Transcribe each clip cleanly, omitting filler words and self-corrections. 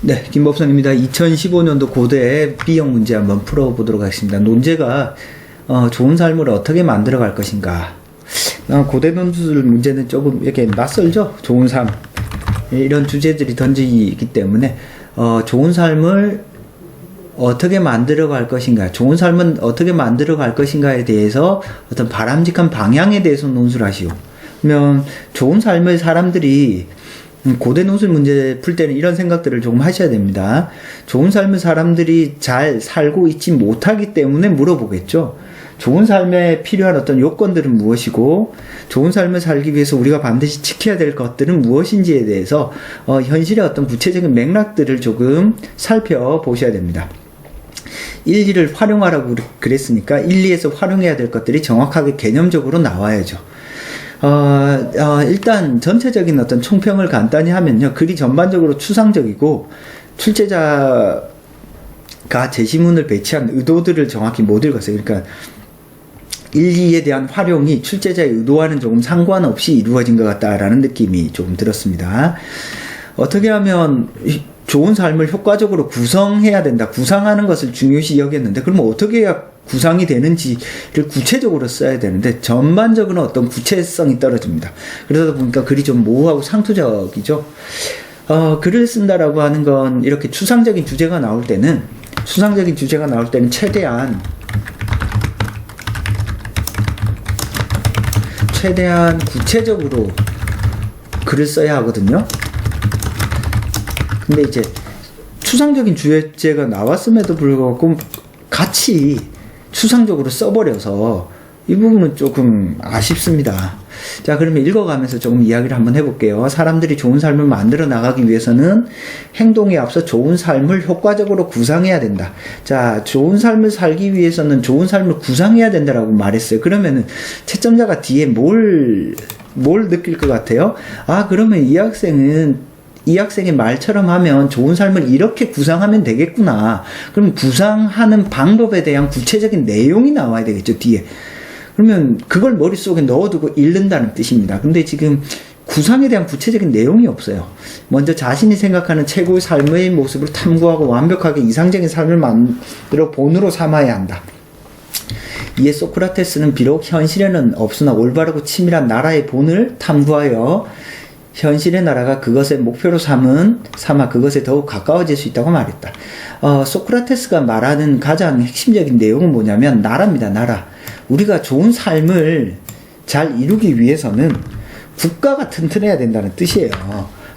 네, 김법선입니다. 2015년도 고대 B형 문제 한번 풀어보도록 하겠습니다. 논제가 좋은 삶을 어떻게 만들어갈 것인가. 고대 논술 문제는 조금 이렇게 낯설죠? 좋은 삶. 이런 주제들이 던지기 때문에 좋은 삶을 어떻게 만들어갈 것인가, 좋은 삶은 어떻게 만들어갈 것인가에 대해서 어떤 바람직한 방향에 대해서 논술을 하시오. 그러면 좋은 삶을 사람들이 고대 논술 문제 풀 때는 이런 생각들을 조금 하셔야 됩니다. 좋은 삶을 사람들이 잘 살고 있지 못하기 때문에 물어보겠죠. 좋은 삶에 필요한 어떤 요건들은 무엇이고, 좋은 삶을 살기 위해서 우리가 반드시 지켜야 될 것들은 무엇인지에 대해서 현실의 어떤 구체적인 맥락들을 조금 살펴보셔야 됩니다. 1, 2를 활용하라고 그랬으니까 1, 2에서 활용해야 될 것들이 정확하게 개념적으로 나와야죠. 일단 전체적인 어떤 총평을 간단히 하면요, 글이 전반적으로 추상적이고 출제자가 제시문을 배치한 의도들을 정확히 못 읽었어요. 그러니까 1, 2에 대한 활용이 출제자의 의도와는 조금 상관없이 이루어진 것 같다라는 느낌이 조금 들었습니다. 어떻게 하면 좋은 삶을 효과적으로 구성해야 된다, 구상하는 것을 중요시 여겼는데, 그러면 어떻게 해야 구상이 되는지를 구체적으로 써야 되는데 전반적으로 어떤 구체성이 떨어집니다. 그러다 보니까 글이 좀 모호하고 상투적이죠. 글을 쓴다라고 하는 건 이렇게 추상적인 주제가 나올 때는 최대한 구체적으로 글을 써야 하거든요. 근데 이제 추상적인 주제가 나왔음에도 불구하고 같이 추상적으로 써버려서 이 부분은 조금 아쉽습니다. 자, 그러면 읽어가면서 조금 이야기를 한번 해볼게요. 사람들이 좋은 삶을 만들어 나가기 위해서는 행동에 앞서 좋은 삶을 효과적으로 구상해야 된다. 자, 좋은 삶을 살기 위해서는 좋은 삶을 구상해야 된다라고 말했어요. 그러면은 채점자가 뒤에 뭘 느낄 것 같아요? 그러면 이 학생의 말처럼 하면 좋은 삶을 이렇게 구상하면 되겠구나. 그럼 구상하는 방법에 대한 구체적인 내용이 나와야 되겠죠, 뒤에. 그러면 그걸 머릿속에 넣어두고 읽는다는 뜻입니다. 근데 지금 구상에 대한 구체적인 내용이 없어요. 먼저 자신이 생각하는 최고의 삶의 모습을 탐구하고 완벽하게 이상적인 삶을 만들어 본으로 삼아야 한다. 이에 소크라테스는 비록 현실에는 없으나 올바르고 치밀한 나라의 본을 탐구하여 현실의 나라가 그것의 목표로 삼아 그것에 더욱 가까워질 수 있다고 말했다. 소크라테스가 말하는 가장 핵심적인 내용은 뭐냐면 나라입니다. 나라. 우리가 좋은 삶을 잘 이루기 위해서는 국가가 튼튼해야 된다는 뜻이에요.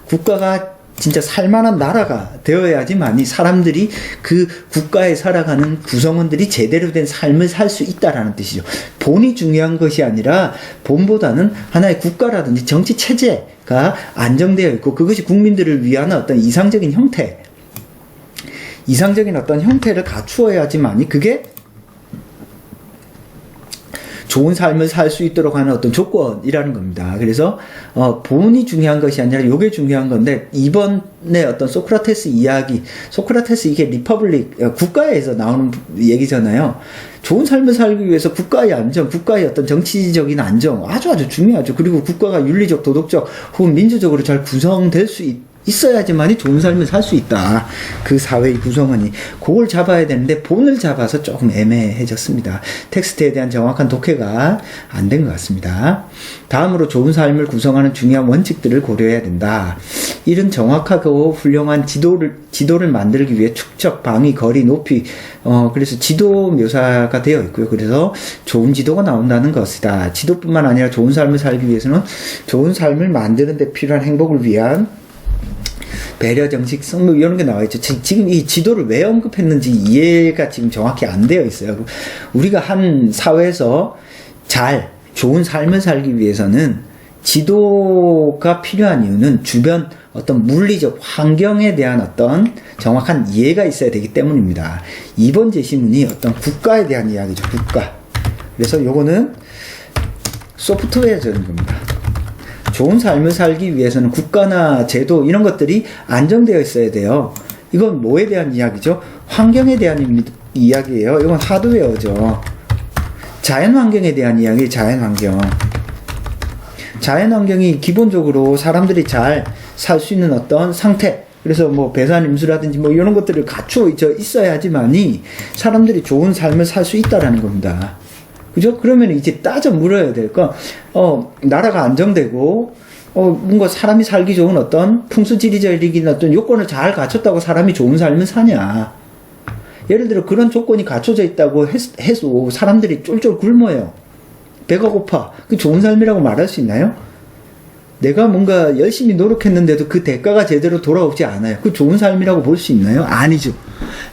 국가가 진짜 살만한 나라가 되어야지만이 사람들이 그 국가에 살아가는 구성원들이 제대로 된 삶을 살 수 있다라는 뜻이죠. 본이 중요한 것이 아니라 본보다는 하나의 국가라든지 정치 체제가 안정되어 있고 그것이 국민들을 위한 어떤 이상적인 어떤 형태를 갖추어야지만이 그게 좋은 삶을 살 수 있도록 하는 어떤 조건이라는 겁니다. 그래서 본이 중요한 것이 아니라 이게 중요한 건데, 이번에 어떤 소크라테스 이게 리퍼블릭, 국가에서 나오는 얘기잖아요. 좋은 삶을 살기 위해서 국가의 안정, 국가의 어떤 정치적인 안정 아주 중요하죠. 그리고 국가가 윤리적, 도덕적 혹은 민주적으로 잘 구성될 수 있어야지만이 좋은 삶을 살 수 있다. 그 사회의 구성원이. 그걸 잡아야 되는데 본을 잡아서 조금 애매해졌습니다. 텍스트에 대한 정확한 독해가 안 된 것 같습니다. 다음으로 좋은 삶을 구성하는 중요한 원칙들을 고려해야 된다. 이른 정확하고 훌륭한 지도를 만들기 위해 축적, 방위, 거리, 높이, 그래서 지도 묘사가 되어 있고요. 그래서 좋은 지도가 나온다는 것이다. 지도뿐만 아니라 좋은 삶을 살기 위해서는 좋은 삶을 만드는 데 필요한 행복을 위한 배려, 정식, 성능 이런 게 나와 있죠. 지금 이 지도를 왜 언급했는지 이해가 지금 정확히 안 되어 있어요. 우리가 한 사회에서 좋은 삶을 살기 위해서는 지도가 필요한 이유는 주변 어떤 물리적 환경에 대한 어떤 정확한 이해가 있어야 되기 때문입니다. 이번 제시문이 어떤 국가에 대한 이야기죠. 국가. 그래서 요거는 소프트웨어적인 겁니다. 좋은 삶을 살기 위해서는 국가나 제도 이런 것들이 안정되어 있어야 돼요. 이건 뭐에 대한 이야기죠? 환경에 대한 이야기예요. 이건 하드웨어죠. 자연환경에 대한 이야기, 자연환경이 기본적으로 사람들이 잘 살 수 있는 어떤 상태, 그래서 뭐 배산 임수라든지 뭐 이런 것들을 갖춰져 있어야지만이 사람들이 좋은 삶을 살 수 있다라는 겁니다. 그죠? 그러면 이제 따져 물어야 될 거, 나라가 안정되고, 뭔가 사람이 살기 좋은 어떤 풍수지리적인 어떤 요건을 잘 갖췄다고 사람이 좋은 삶을 사냐. 예를 들어 그런 조건이 갖춰져 있다고 해서 사람들이 쫄쫄 굶어요. 배가 고파. 그 좋은 삶이라고 말할 수 있나요? 내가 뭔가 열심히 노력했는데도 그 대가가 제대로 돌아오지 않아요. 그 좋은 삶이라고 볼 수 있나요? 아니죠.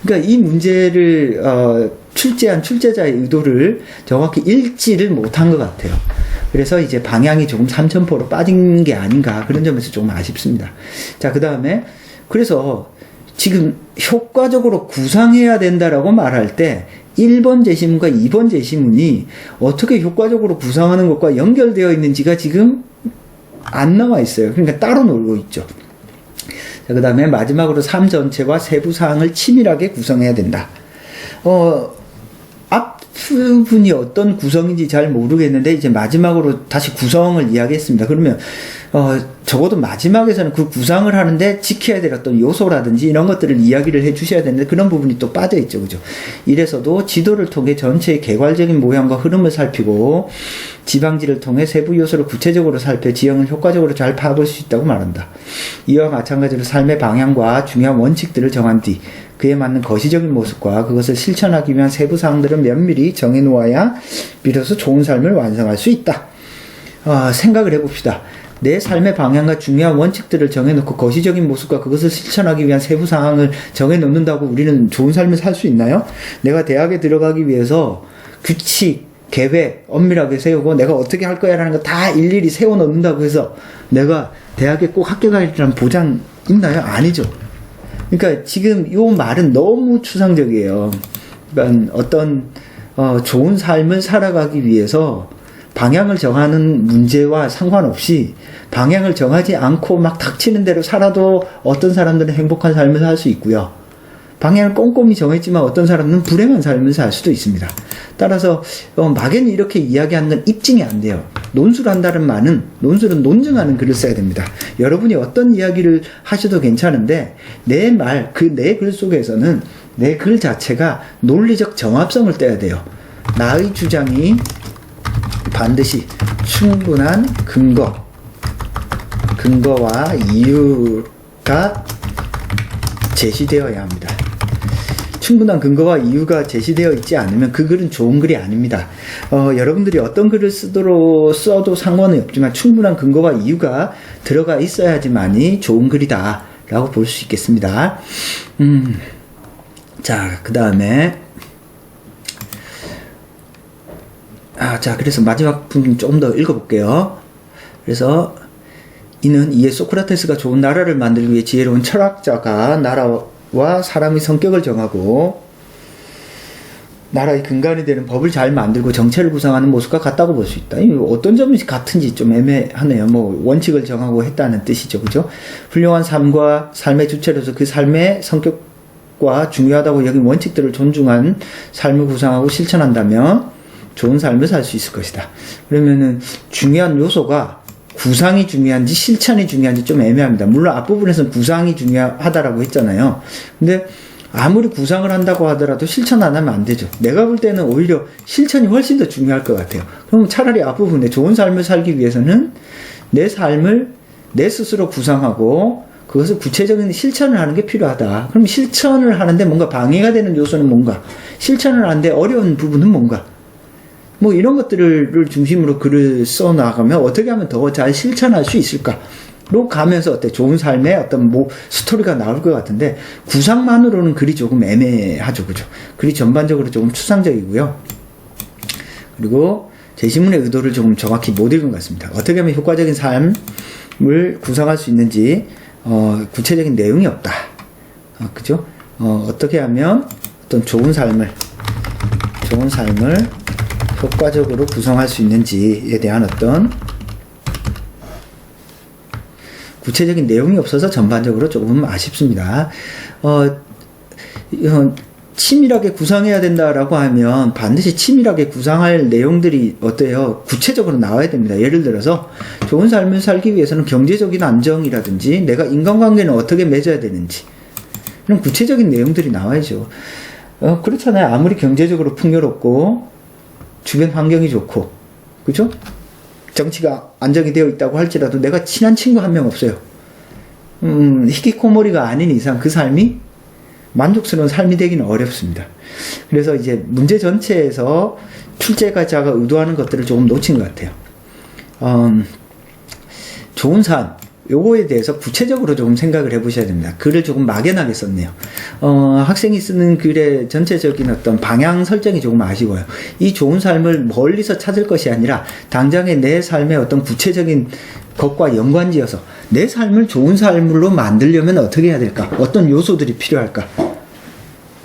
그러니까 이 문제를 출제한 출제자의 의도를 정확히 읽지를 못한 것 같아요. 그래서 이제 방향이 조금 삼천포로 빠진 게 아닌가 그런 점에서 조금 아쉽습니다. 자, 그 다음에 그래서 지금 효과적으로 구상해야 된다라고 말할 때 1번 제시문과 2번 제시문이 어떻게 효과적으로 구상하는 것과 연결되어 있는지가 지금 안 나와 있어요. 그러니까 따로 놀고 있죠. 자, 그 다음에 마지막으로 삶 전체와 세부 사항을 치밀하게 구성해야 된다. 앞부분이 어떤 구성인지 잘 모르겠는데 이제 마지막으로 다시 구성을 이야기했습니다. 그러면 적어도 마지막에서는 그 구상을 하는데 지켜야 될 어떤 요소라든지 이런 것들을 이야기를 해 주셔야 되는데 그런 부분이 또 빠져 있죠. 그죠? 이래서도 지도를 통해 전체의 개괄적인 모양과 흐름을 살피고 지방지를 통해 세부 요소를 구체적으로 살펴 지형을 효과적으로 잘 파악할 수 있다고 말한다. 이와 마찬가지로 삶의 방향과 중요한 원칙들을 정한 뒤 그에 맞는 거시적인 모습과 그것을 실천하기 위한 세부 사항들을 면밀히 정해 놓아야 비로소 좋은 삶을 완성할 수 있다. 생각을 해봅시다. 내 삶의 방향과 중요한 원칙들을 정해놓고 거시적인 모습과 그것을 실천하기 위한 세부 사항을 정해놓는다고 우리는 좋은 삶을 살 수 있나요? 내가 대학에 들어가기 위해서 규칙, 계획 엄밀하게 세우고 내가 어떻게 할 거야 라는 거 다 일일이 세워놓는다고 해서 내가 대학에 꼭 합격하리라는 보장 있나요? 아니죠. 그러니까 지금 요 말은 너무 추상적이에요. 그러니까 어떤 좋은 삶을 살아가기 위해서 방향을 정하는 문제와 상관없이 방향을 정하지 않고 막 닥치는 대로 살아도 어떤 사람들은 행복한 삶을 살 수 있고요. 방향을 꼼꼼히 정했지만 어떤 사람은 불행한 삶을 살 수도 있습니다. 따라서 막연히 이렇게 이야기하는 건 입증이 안 돼요. 논술을 한다는 말은 논술은 논증하는 글을 써야 됩니다. 여러분이 어떤 이야기를 하셔도 괜찮은데 내 말, 내 글 속에서는 내 글 자체가 논리적 정합성을 떼야 돼요. 나의 주장이 반드시 충분한 근거와 이유가 제시되어야 합니다. 충분한 근거와 이유가 제시되어 있지 않으면 그 글은 좋은 글이 아닙니다. 여러분들이 어떤 글을 써도 상관은 없지만 충분한 근거와 이유가 들어가 있어야지만이 좋은 글이다 라고 볼 수 있겠습니다. 자, 그 다음에 자, 그래서 마지막 부분 좀 더 읽어볼게요. 그래서 이는 이에 소크라테스가 좋은 나라를 만들기 위해 지혜로운 철학자가 나라와 사람의 성격을 정하고 나라의 근간이 되는 법을 잘 만들고 정체를 구성하는 모습과 같다고 볼 수 있다. 어떤 점이 같은지 좀 애매하네요. 뭐 원칙을 정하고 했다는 뜻이죠. 그죠? 훌륭한 삶과 삶의 주체로서 그 삶의 성격과 중요하다고 여긴 원칙들을 존중한 삶을 구상하고 실천한다면 좋은 삶을 살 수 있을 것이다. 그러면은 중요한 요소가 구상이 중요한지 실천이 중요한지 좀 애매합니다. 물론 앞부분에서는 구상이 중요하다라고 했잖아요. 근데 아무리 구상을 한다고 하더라도 실천 안 하면 안 되죠. 내가 볼 때는 오히려 실천이 훨씬 더 중요할 것 같아요. 그럼 차라리 앞부분에 좋은 삶을 살기 위해서는 내 삶을 내 스스로 구상하고 그것을 구체적인 실천을 하는 게 필요하다. 그럼 실천을 하는데 뭔가 방해가 되는 요소는 뭔가, 실천을 하는데 어려운 부분은 뭔가, 뭐 이런 것들을 중심으로 글을 써나가면 어떻게 하면 더 잘 실천할 수 있을까로 가면서 좋은 삶의 어떤 스토리가 나올 것 같은데, 구상만으로는 글이 조금 애매하죠. 그죠? 글이 전반적으로 조금 추상적이고요. 그리고 제시문의 의도를 조금 정확히 못 읽은 것 같습니다. 어떻게 하면 효과적인 삶을 구상할 수 있는지 구체적인 내용이 없다. 그죠? 어떻게 하면 어떤 좋은 삶을 효과적으로 구성할 수 있는지에 대한 어떤 구체적인 내용이 없어서 전반적으로 조금 아쉽습니다. 치밀하게 구상해야 된다라고 하면 반드시 치밀하게 구상할 내용들이 어때요? 구체적으로 나와야 됩니다. 예를 들어서 좋은 삶을 살기 위해서는 경제적인 안정이라든지 내가 인간관계는 어떻게 맺어야 되는지 이런 구체적인 내용들이 나와야죠. 그렇잖아요. 아무리 경제적으로 풍요롭고 주변 환경이 좋고 그죠? 정치가 안정이 되어 있다고 할지라도 내가 친한 친구 한 명 없어요. 히키코모리가 아닌 이상 그 삶이 만족스러운 삶이 되기는 어렵습니다. 그래서 이제 문제 전체에서 출제자가 의도하는 것들을 조금 놓친 것 같아요. 좋은 삶, 요거에 대해서 구체적으로 조금 생각을 해보셔야 됩니다. 글을 조금 막연하게 썼네요. 학생이 쓰는 글의 전체적인 어떤 방향 설정이 조금 아쉬워요. 이 좋은 삶을 멀리서 찾을 것이 아니라 당장의 내 삶의 어떤 구체적인 것과 연관지어서 내 삶을 좋은 삶으로 만들려면 어떻게 해야 될까? 어떤 요소들이 필요할까?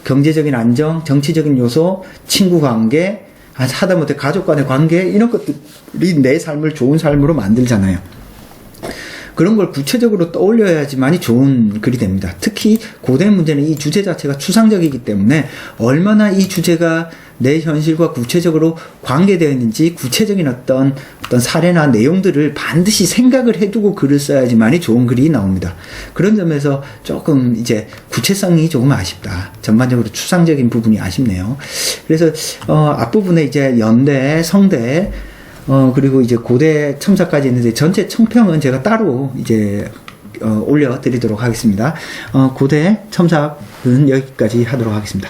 경제적인 안정, 정치적인 요소, 친구 관계, 하다못해 가족 간의 관계 이런 것들이 내 삶을 좋은 삶으로 만들잖아요. 그런 걸 구체적으로 떠올려야지만이 좋은 글이 됩니다. 특히 고대 문제는 이 주제 자체가 추상적이기 때문에 얼마나 이 주제가 내 현실과 구체적으로 관계되어 있는지 구체적인 어떤 사례나 내용들을 반드시 생각을 해두고 글을 써야지만이 좋은 글이 나옵니다. 그런 점에서 조금 이제 구체성이 조금 아쉽다. 전반적으로 추상적인 부분이 아쉽네요. 그래서 앞부분에 이제 연대, 성대 그리고 이제 고대 첨삭까지 있는데 전체 총평은 제가 따로 이제 올려드리도록 하겠습니다. 고대 첨삭은 여기까지 하도록 하겠습니다.